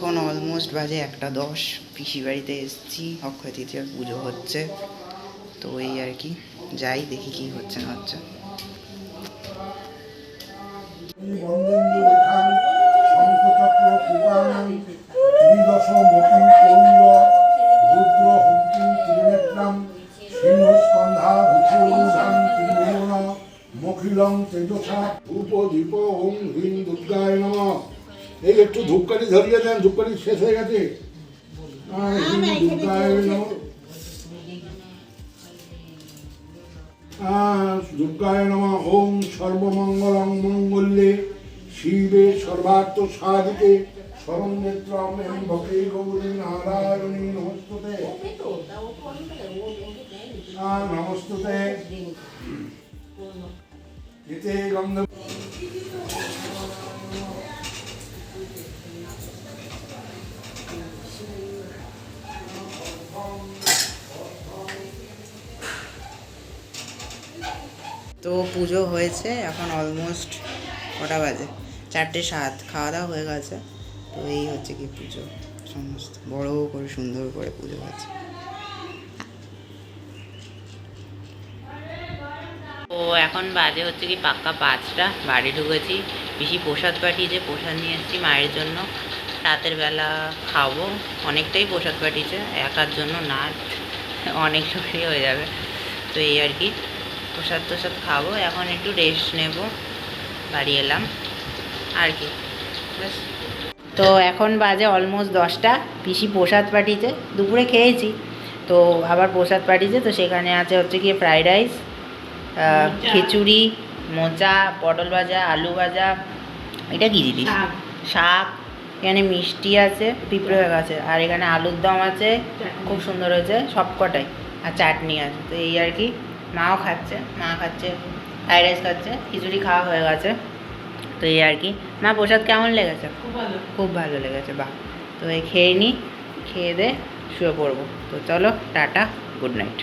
এখন অলমোস্ট বাজে 1:10। পিসি বাড়িতে এসেছি, অক্ষয় তৃতীয়ার পুজো হচ্ছে, তো এই আর কি, যাই দেখি কি হচ্ছে না হচ্ছে। এই একটু ধূপকাঠি ধরিয়ে দেন, ধূপকাঠি শেষ হয়ে গেছে। দুর্গায় নমঃ। ওং সর্বমঙ্গলং মঙ্গলে শিবে সর্বার্থ সাধিকে শরণ্যেত্রম ভক্তি গৌরী নারায়ণী নমস্তুতে। নমস্তুতে। এতে গন্ধ তো পুজো হয়েছে, এখন অলমোস্ট কটা বাজে, 4:07। খাওয়া দাওয়া হয়ে গেছে, তো এই হচ্ছে কি পুজো, সমস্ত বড় করে সুন্দর করে পুজো হয়েছে। তো এখন বাজে হচ্ছে কি পাক্কা 5টা, বাড়ি ঢুকেছি। পিসি প্রসাদ পাঠিয়েছে, প্রসাদ নিয়ে এসেছি মায়ের জন্য, রাতের বেলা খাবো। অনেকটাই প্রসাদ পাঠিয়েছে, একার জন্য না, অনেক সময় হয়ে যাবে, তো এই আর কি, প্রসাদ টোসাদ খাবো, এখন একটু রেস্ট নেব, বাড়ি এলাম আর কি। তো এখন বাজে অলমোস্ট 10টা। পিসি প্রসাদ পাঠিয়েছে, দুপুরে খেয়েছি, তো আবার প্রসাদ পাঠিয়েছে, তো সেখানে আছে হচ্ছে কি ফ্রাইড রাইস, খিচুড়ি, মোচা, পটল ভাজা, আলু ভাজা, এটা কী জিনিস, শাক, এখানে মিষ্টি আছে, পিঁপড়ে শাক আছে, আর এখানে আলুর দম আছে, খুব সুন্দর হয়েছে সব কটাই, আর চাটনি আছে, তো এই আর কি। মাও খাচ্ছে, মা খাচ্ছে, ফ্রাইড রাইস খাচ্ছে, খিচুড়ি খাওয়া হয়ে গেছে, তো এই আর কি। মা প্রসাদ কেমন লেগেছে? খুব ভালো লেগেছে, বাহ। তো এই খেয়ে নিই, খেয়ে দে শুয়ে পড়বো, তো চলো টাটা, গুড নাইট।